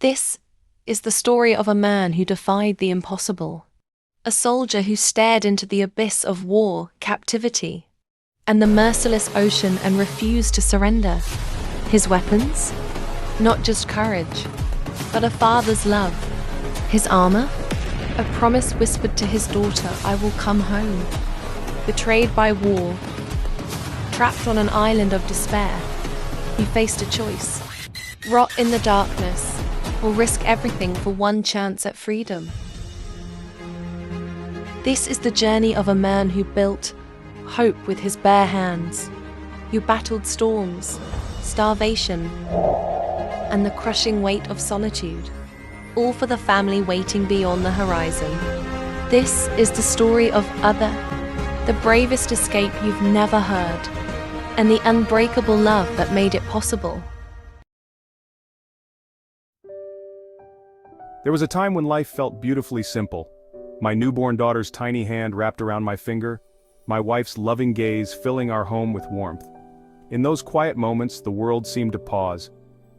This is the story of a man who defied the impossible, a soldier who stared into the abyss of war, captivity, and the merciless ocean and refused to surrender. His weapons? Not just courage, but a father's love. His armor? A promise whispered to his daughter, "I will come home." Betrayed by war, trapped on an island of despair, he faced a choice: rot in the darkness, or risk everything for one chance at freedom. This is the journey of a man who built hope with his bare hands, who battled storms, starvation, and the crushing weight of solitude, all for the family waiting beyond the horizon. This is the story of Other, the bravest escape you've never heard, and the unbreakable love that made it possible. There was a time when life felt beautifully simple. My newborn daughter's tiny hand wrapped around my finger, my wife's loving gaze filling our home with warmth. In those quiet moments, the world seemed to pause,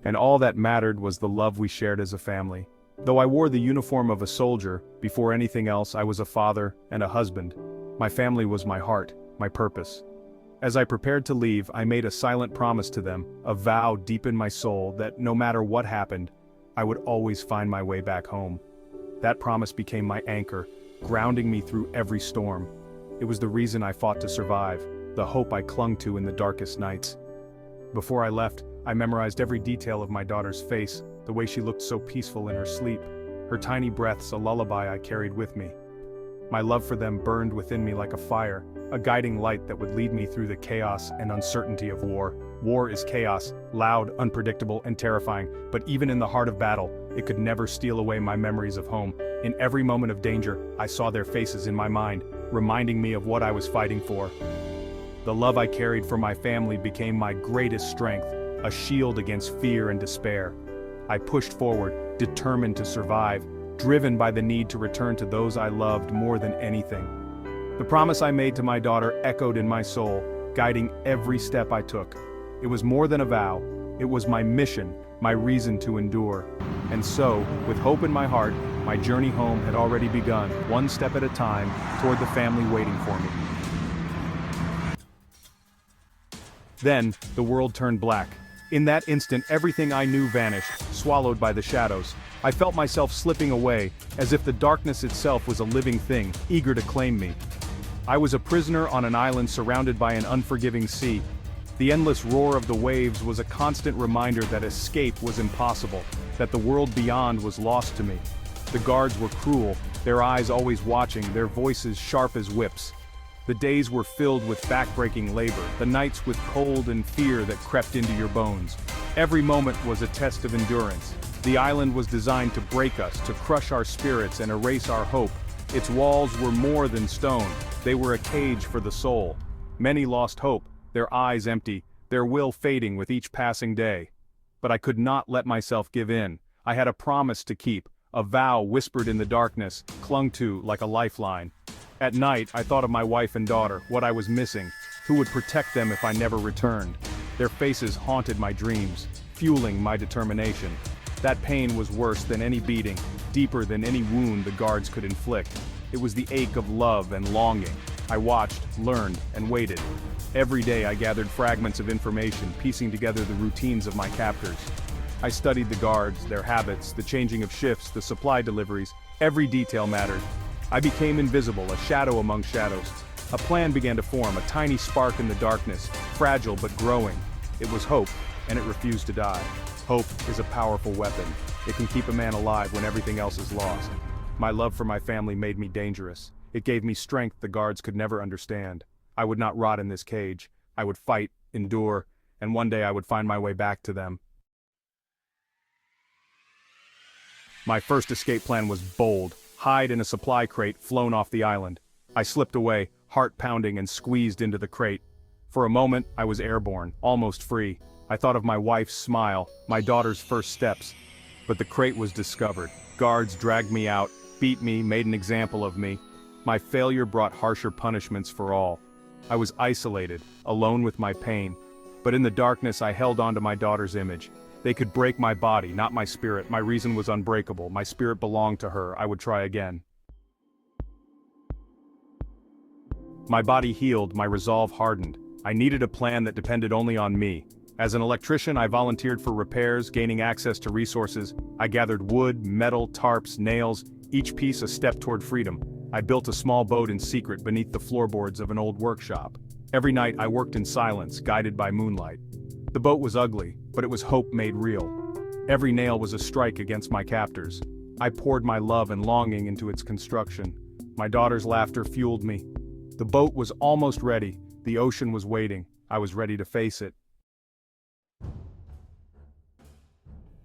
and all that mattered was the love we shared as a family. Though I wore the uniform of a soldier, before anything else I was a father and a husband. My family was my heart, my purpose. As I prepared to leave, I made a silent promise to them, a vow deep in my soul that no matter what happened, I would always find my way back home. That promise became my anchor, grounding me through every storm. It was the reason I fought to survive, the hope I clung to in the darkest nights. Before I left, I memorized every detail of my daughter's face, the way she looked so peaceful in her sleep, her tiny breaths a lullaby I carried with me. My love for them burned within me like a fire, a guiding light that would lead me through the chaos and uncertainty of war. War is chaos, loud, unpredictable, and terrifying, but even in the heart of battle, it could never steal away my memories of home. In every moment of danger, I saw their faces in my mind, reminding me of what I was fighting for. The love I carried for my family became my greatest strength, a shield against fear and despair. I pushed forward, determined to survive, driven by the need to return to those I loved more than anything. The promise I made to my daughter echoed in my soul, guiding every step I took. It was more than a vow, it was my mission, my reason to endure. And so, with hope in my heart, my journey home had already begun, one step at a time, toward the family waiting for me. Then, the world turned black. In that instant, everything I knew vanished, swallowed by the shadows. I felt myself slipping away, as if the darkness itself was a living thing, eager to claim me. I was a prisoner on an island surrounded by an unforgiving sea. The endless roar of the waves was a constant reminder that escape was impossible, that the world beyond was lost to me. The guards were cruel, their eyes always watching, their voices sharp as whips. The days were filled with backbreaking labor, the nights with cold and fear that crept into your bones. Every moment was a test of endurance. The island was designed to break us, to crush our spirits and erase our hope. Its walls were more than stone, they were a cage for the soul. Many lost hope, their eyes empty, their will fading with each passing day. But I could not let myself give in. I had a promise to keep, a vow whispered in the darkness, clung to like a lifeline. At night, I thought of my wife and daughter, what I was missing, who would protect them if I never returned. Their faces haunted my dreams, fueling my determination. That pain was worse than any beating, deeper than any wound the guards could inflict. It was the ache of love and longing. I watched, learned, and waited. Every day I gathered fragments of information, piecing together the routines of my captors. I studied the guards, their habits, the changing of shifts, the supply deliveries. Every detail mattered. I became invisible, a shadow among shadows. A plan began to form, a tiny spark in the darkness, fragile but growing. It was hope, and it refused to die. Hope is a powerful weapon. It can keep a man alive when everything else is lost. My love for my family made me dangerous. It gave me strength the guards could never understand. I would not rot in this cage. I would fight, endure, and one day I would find my way back to them. My first escape plan was bold. Hide in a supply crate flown off the island. I slipped away, heart pounding, and squeezed into the crate. For a moment, I was airborne, almost free. I thought of my wife's smile, my daughter's first steps. But the crate was discovered. Guards dragged me out, beat me, made an example of me. My failure brought harsher punishments for all. I was isolated, alone with my pain. But in the darkness I held on to my daughter's image. They could break my body, not my spirit. My reason was unbreakable. My spirit belonged to her. I would try again. My body healed, my resolve hardened. I needed a plan that depended only on me. As an electrician, I volunteered for repairs, gaining access to resources. I gathered wood, metal, tarps, nails, each piece a step toward freedom. I built a small boat in secret beneath the floorboards of an old workshop. Every night I worked in silence, guided by moonlight. The boat was ugly, but it was hope made real. Every nail was a strike against my captors. I poured my love and longing into its construction. My daughter's laughter fueled me. The boat was almost ready. The ocean was waiting. I was ready to face it.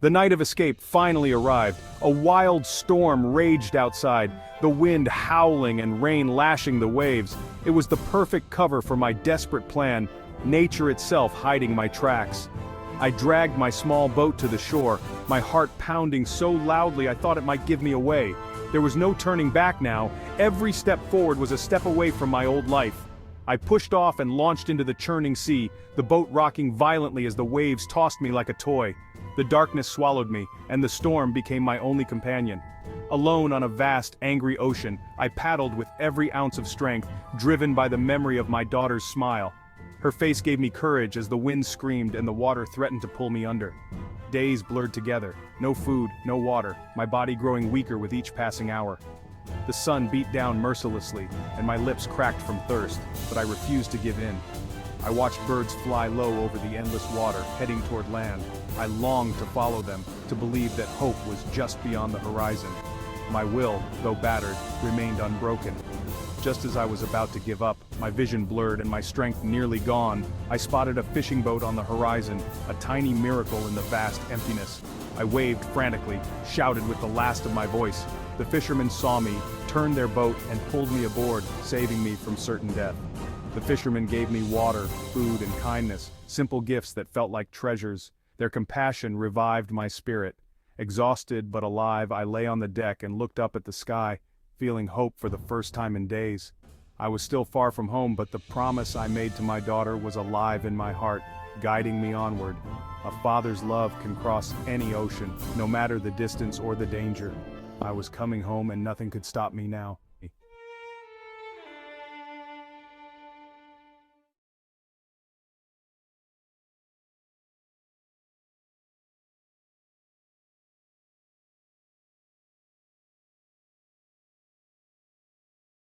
The night of escape finally arrived. A wild storm raged outside, the wind howling and rain lashing the waves. It was the perfect cover for my desperate plan, nature itself hiding my tracks. I dragged my small boat to the shore, my heart pounding so loudly I thought it might give me away. There was no turning back now. Every step forward was a step away from my old life. I pushed off and launched into the churning sea, the boat rocking violently as the waves tossed me like a toy. The darkness swallowed me, and the storm became my only companion. Alone on a vast, angry ocean, I paddled with every ounce of strength, driven by the memory of my daughter's smile. Her face gave me courage as the wind screamed and the water threatened to pull me under. Days blurred together, no food, no water, my body growing weaker with each passing hour. The sun beat down mercilessly, and my lips cracked from thirst, but I refused to give in. I watched birds fly low over the endless water, heading toward land. I longed to follow them, to believe that hope was just beyond the horizon. My will, though battered, remained unbroken. Just as I was about to give up, my vision blurred and my strength nearly gone, I spotted a fishing boat on the horizon, a tiny miracle in the vast emptiness. I waved frantically, shouted with the last of my voice. The fishermen saw me, turned their boat, and pulled me aboard, saving me from certain death. The fishermen gave me water, food, and kindness, simple gifts that felt like treasures. Their compassion revived my spirit. Exhausted but alive, I lay on the deck and looked up at the sky, feeling hope for the first time in days. I was still far from home, but the promise I made to my daughter was alive in my heart, guiding me onward. A father's love can cross any ocean, no matter the distance or the danger. I was coming home and nothing could stop me now.